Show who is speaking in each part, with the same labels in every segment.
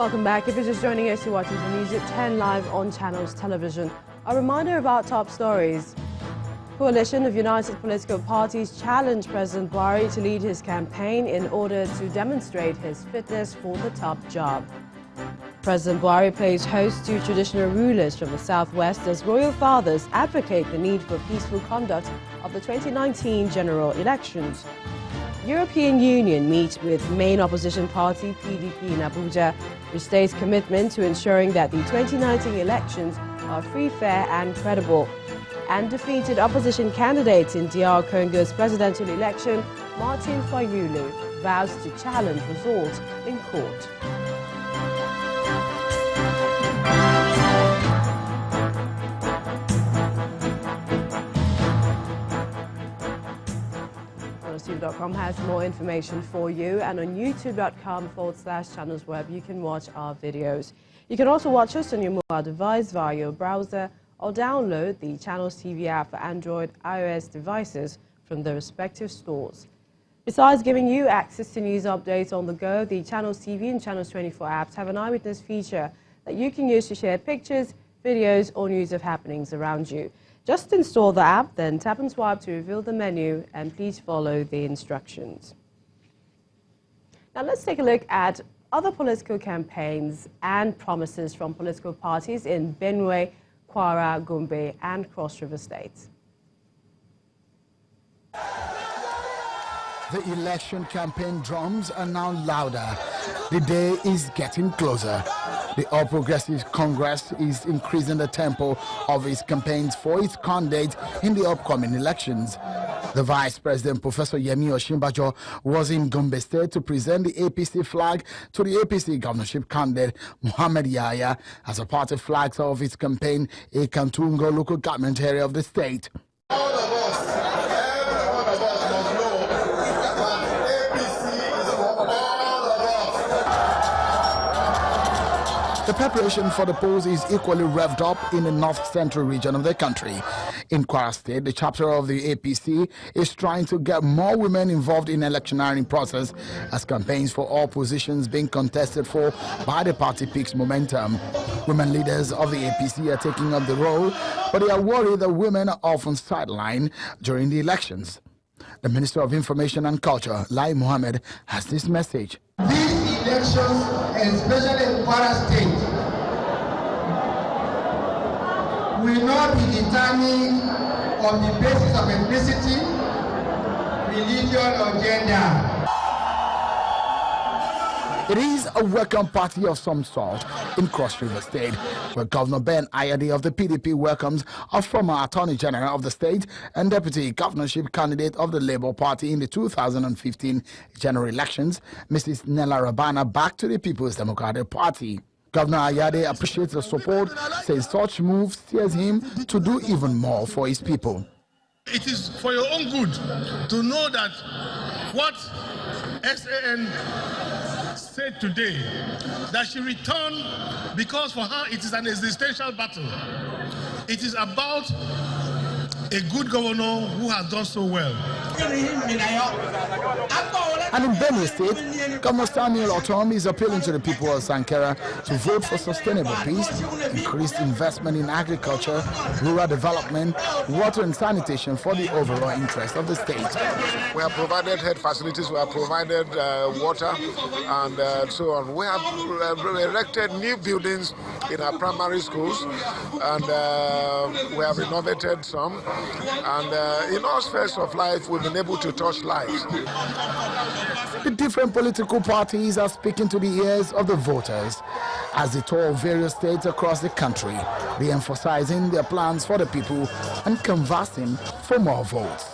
Speaker 1: Welcome back. If you're just joining us, you're watching the news at 10 live on Channels Television. A reminder about top stories. Coalition of United Political Parties challenged President Buhari to lead his campaign in order to demonstrate his fitness for the top job. President Buhari plays host to traditional rulers from the southwest as royal fathers advocate the need for peaceful conduct of the 2019 general elections. European Union meets with main opposition party PDP in Abuja, which states commitment to ensuring that the 2019 elections are free, fair and credible. And defeated opposition candidates in DR Congo's presidential election, Martin Fayulu vows to challenge results in court. YouTube.com has more information for you, and on youtube.com/channelsweb you can watch our videos. You can also watch us on your mobile device via your browser or download the Channels TV app for Android, iOS devices from the respective stores. Besides giving you access to news updates on the go, the Channels TV and Channels 24 apps have an eyewitness feature that you can use to share pictures, videos or news of happenings around you. Just install the app, then tap and swipe to reveal the menu, and please follow the instructions. Now let's take a look at other political campaigns and promises from political parties in Benue, Kwara, Gombe and Cross River states.
Speaker 2: The election campaign drums are now louder. The day is getting closer. The All Progressives Congress is increasing the tempo of its campaigns for its candidate in the upcoming elections. The Vice President, Professor Yemi Osinbajo, was in Gombe State to present the APC flag to the APC governorship candidate, Muhammad Yahya, as a part of flags of its campaign in Kantungo local government area of the state.
Speaker 3: All of us, every one of us must know that APC is for all of us.
Speaker 2: The preparation for the polls is equally revved up in the north-central region of the country. In Kwara State, the chapter of the APC is trying to get more women involved in the electioneering process as campaigns for all positions being contested for by the party picks momentum. Women leaders of the APC are taking up the role, but they are worried that women are often sidelined during the elections. The Minister of Information and Culture, Lai Mohammed, has this message.
Speaker 4: These elections, especially in Kwara State, will not be determined on the basis of ethnicity, religion, or gender.
Speaker 2: It is a welcome party of some sort in Cross River State, where Governor Ben Ayade of the PDP welcomes a former Attorney General of the state and Deputy Governorship candidate of the Labour Party in the 2015 general elections, Mrs. Nella Rabana, back to the People's Democratic Party. Governor Ayade appreciates the support, says such moves steers him to do even more for his people.
Speaker 5: It is for your own good to know that what SAN said today, that she returned because for her it is an existential battle. It is about a good governor who has done so well.
Speaker 2: And in Benue State, Governor Samuel Otom is appealing to the people of Sankera to vote for sustainable peace, increased investment in agriculture, rural development, water and sanitation for the overall interest of the state.
Speaker 6: We have provided health facilities, we have provided water and so on. We have erected new buildings in our primary schools, and we have renovated some. And in all spheres of life, we've been able to touch lives.
Speaker 2: The different political parties are speaking to the ears of the voters as they tour various states across the country, re-emphasizing their plans for the people and canvassing for more votes.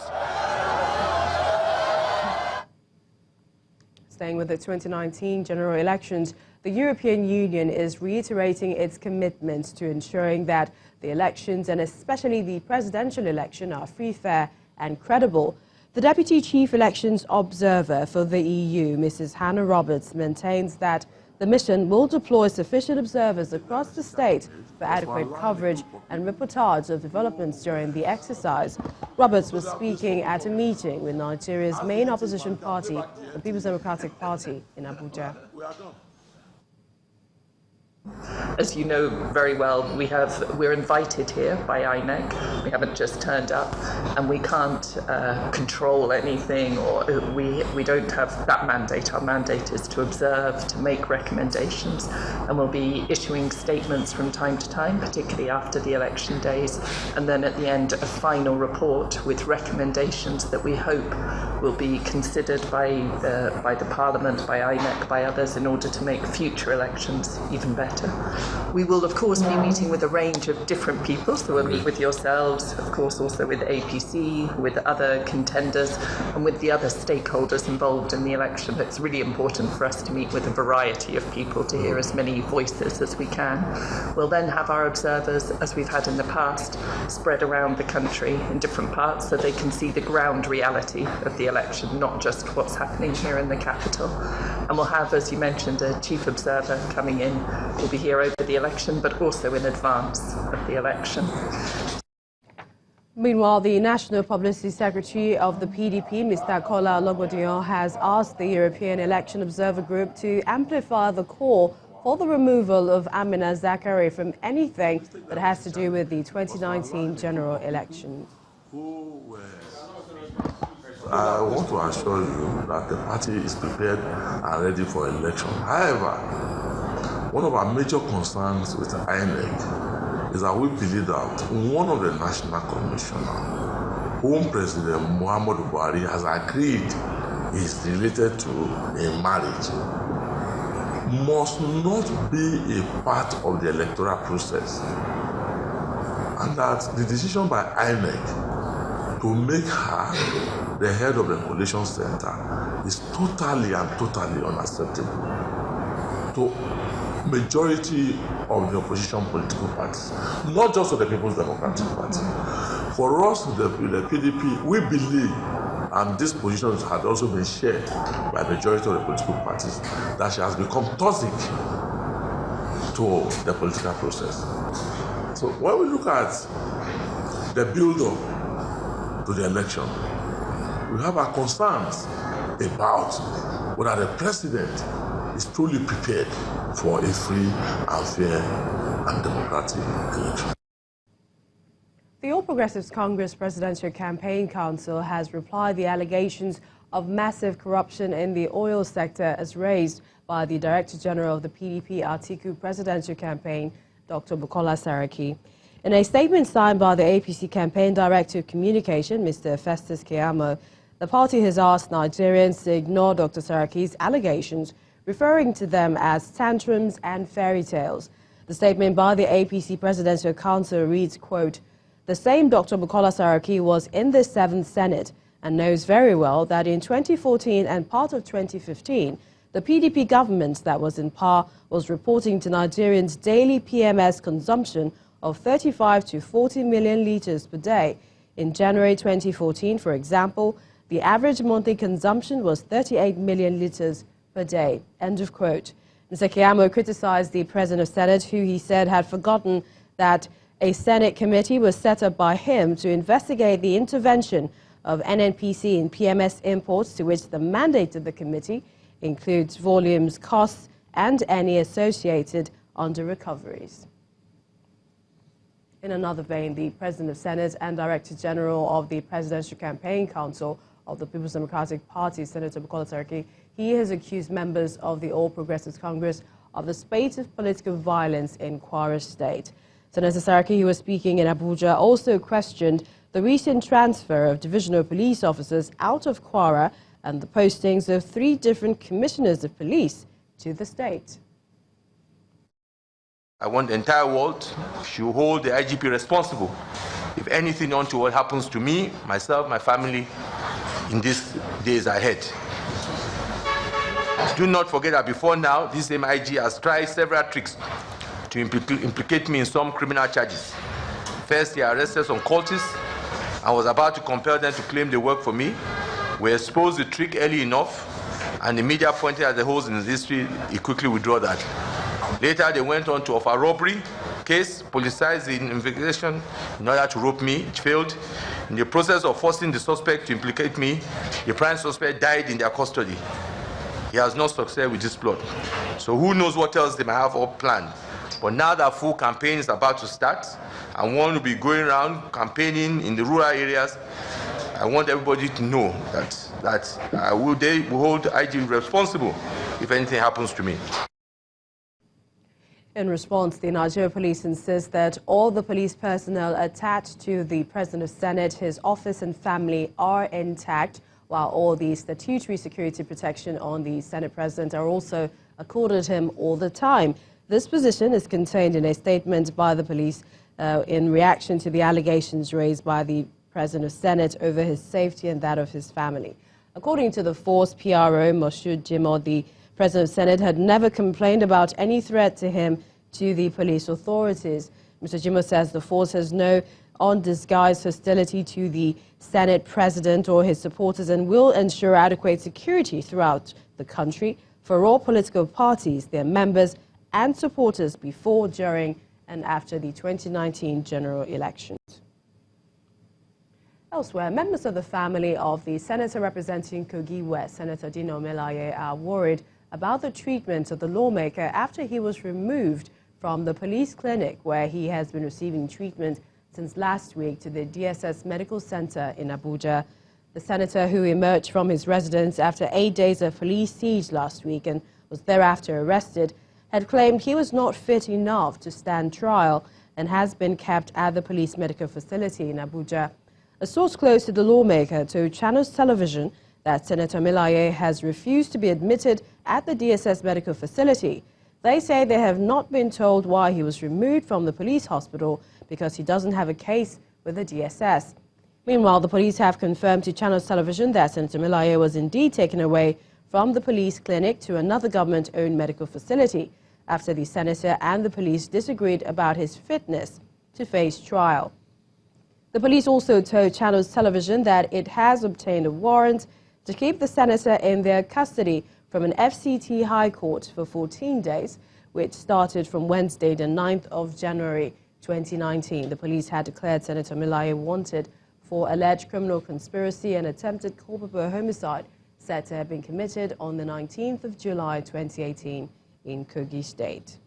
Speaker 1: Staying with the 2019 general elections, the European Union is reiterating its commitment to ensuring that the elections, and especially the presidential election, are free, fair and credible. The Deputy Chief Elections Observer for the EU, Mrs. Hannah Roberts, maintains that the mission will deploy sufficient observers across the state for adequate coverage and reportage of developments during the exercise. Roberts was speaking at a meeting with Nigeria's main opposition party, the People's Democratic Party, in Abuja.
Speaker 7: As you know very well, we're invited here by INEC. We haven't just turned up, and we can't control anything, or we don't have that mandate. Our mandate is to observe, to make recommendations, and we'll be issuing statements from time to time, particularly after the election days, and then at the end a final report with recommendations that we hope will be considered by the Parliament, by INEC, by others, in order to make future elections even better. We will, of course, be meeting with a range of different people, so we'll meet with yourselves, of course, also with APC, with other contenders, and with the other stakeholders involved in the election. But it's really important for us to meet with a variety of people to hear as many voices as we can. We'll then have our observers, as we've had in the past, spread around the country in different parts so they can see the ground reality of the election, not just what's happening here in the capital. And we'll have, as you mentioned, a chief observer coming in. We'll be here over the election, but also in advance of the election.
Speaker 1: Meanwhile, the National Publicity Secretary of the PDP, Mr. Kola Ologodiyan, has asked the European Election Observer Group to amplify the call for the removal of Amina Zakari from anything that has to do with the 2019 general election.
Speaker 8: I want to assure you that the party is prepared and ready for election. However, one of our major concerns with INEC is that we believe that one of the national commissioners, whom President Muhammadu Buhari has agreed is related to a marriage, must not be a part of the electoral process. And that the decision by INEC to make her the head of the collation center is totally unacceptable to majority of the opposition political parties, not just to the People's Democratic Party. For us, the PDP, we believe, and this position had also been shared by the majority of the political parties, that she has become toxic to the political process. So when we look at the build-up to the election, we have our concerns about whether the president is truly prepared for a free and fair and democratic election.
Speaker 1: The All Progressives Congress Presidential Campaign Council has replied the allegations of massive corruption in the oil sector as raised by the Director General of the PDP Atiku presidential campaign, Dr. Bukola Saraki. In a statement signed by the APC Campaign Director of Communication, Mr. Festus Keyamo, the party has asked Nigerians to ignore Dr. Saraki's allegations, referring to them as tantrums and fairy tales. The statement by the APC Presidential Council reads, quote, "The same Dr. Bukola Saraki was in the 7th Senate and knows very well that in 2014 and part of 2015, the PDP government that was in power was reporting to Nigerians daily PMS consumption of 35 to 40 million litres per day. In January 2014, for example, the average monthly consumption was 38 million litres per day." End of quote. Mr. Keyamo criticized the President of Senate, who he said had forgotten that a Senate committee was set up by him to investigate the intervention of NNPC in PMS imports, to which the mandate of the committee includes volumes, costs, and any associated under-recoveries. In another vein, the President of Senate and Director General of the Presidential Campaign Council of the People's Democratic Party, Senator Bukola Saraki, he has accused members of the All Progressives Congress of the spate of political violence in Kwara State. Senator Saraki, who was speaking in Abuja, also questioned the recent transfer of divisional police officers out of Kwara and the postings of 3 different commissioners of police to the state.
Speaker 9: I want the entire world to hold the IGP responsible if anything untoward happens to me, myself, my family in these days ahead. Do not forget that before now, this same IG has tried several tricks to implicate me in some criminal charges. First, he arrested some cultists and was about to compel them to claim they work for me. We exposed the trick early enough, and the media pointed at the holes in his history. He quickly withdrew that. Later, they went on to offer robbery case, politicized the investigation in order to rope me. It failed. In the process of forcing the suspect to implicate me, the prime suspect died in their custody. He has not succeeded with this plot. So who knows what else they might have all planned. But now that full campaign is about to start, I want to be going around campaigning in the rural areas. I want everybody to know that I will hold IG responsible if anything happens to me.
Speaker 1: In response, the Nigeria police insists that all the police personnel attached to the President of Senate, his office and family are intact, while all the statutory security protection on the Senate President are also accorded him all the time. This position is contained in a statement by the police in reaction to the allegations raised by the President of Senate over his safety and that of his family. According to the force PRO, Moshood Jimoh, the President of Senate had never complained about any threat to him to the police authorities. Mr. Jimoh says the force has no undisguised hostility to the Senate President or his supporters and will ensure adequate security throughout the country for all political parties, their members and supporters before, during and after the 2019 general elections. Elsewhere, members of the family of the senator representing Kogi West, Senator Dino Melaye, are worried about the treatment of the lawmaker after he was removed from the police clinic where he has been receiving treatment since last week to the DSS Medical Center in Abuja. The senator, who emerged from his residence after 8 days of police siege last week and was thereafter arrested, had claimed he was not fit enough to stand trial and has been kept at the police medical facility in Abuja. A source close to the lawmaker told Channels Television that Senator Melaye has refused to be admitted at the DSS medical facility. They say they have not been told why he was removed from the police hospital because he doesn't have a case with the DSS. Meanwhile, the police have confirmed to Channels Television that Senator Melaye was indeed taken away from the police clinic to another government-owned medical facility after the senator and the police disagreed about his fitness to face trial. The police also told Channels Television that it has obtained a warrant to keep the senator in their custody from an FCT High Court for 14 days, which started from Wednesday, the 9th of January 2019. The police had declared Senator Melaye wanted for alleged criminal conspiracy and attempted culpable homicide said to have been committed on the 19th of July 2018 in Kogi State.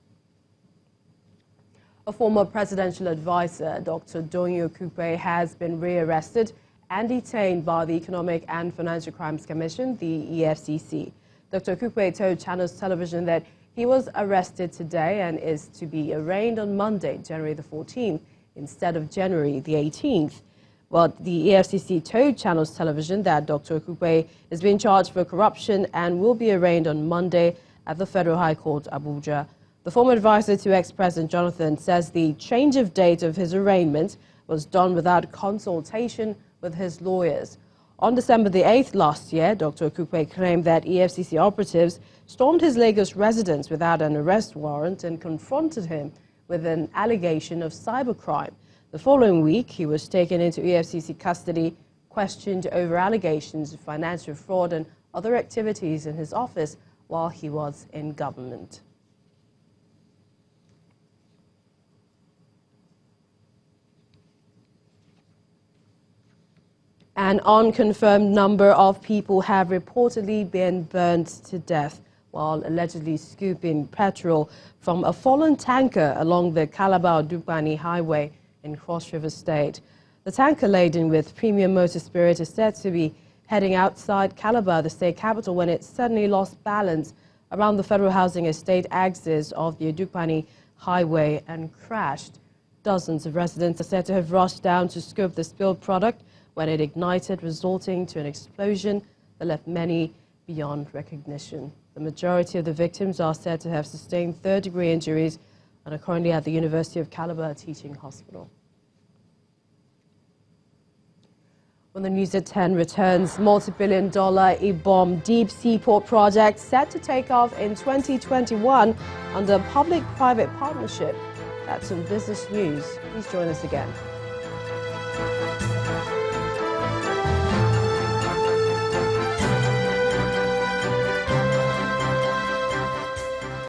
Speaker 1: A former presidential advisor, Dr. Donyo Kupe, has been rearrested and detained by the Economic and Financial Crimes Commission, the EFCC. Dr. Kupe told Channels Television that he was arrested today and is to be arraigned on Monday, January the 14th, instead of January the 18th. Well, the EFCC told Channels Television that Dr. Kupe is being charged for corruption and will be arraigned on Monday at the Federal High Court, Abuja. The former advisor to ex-President Jonathan says the change of date of his arraignment was done without consultation with his lawyers. On December the 8th last year, Dr. Kupe claimed that EFCC operatives stormed his Lagos residence without an arrest warrant and confronted him with an allegation of cybercrime. The following week, he was taken into EFCC custody, questioned over allegations of financial fraud and other activities in his office while he was in government. An unconfirmed number of people have reportedly been burnt to death while allegedly scooping petrol from a fallen tanker along the Calabar-Dupani highway in Cross River State. The tanker laden with premium motor spirit is said to be heading outside Calabar, the state capital, when it suddenly lost balance around the federal housing estate axis of the Dupani highway and crashed. Dozens of residents are said to have rushed down to scoop the spilled product when it ignited, resulting to an explosion that left many beyond recognition. The majority of the victims are said to have sustained third-degree injuries and are currently at the University of Calabar Teaching Hospital. When the news at 10 returns, multi-billion-dollar Ibom deep seaport project set to take off in 2021 under public-private partnership. That's some business news. Please join us again.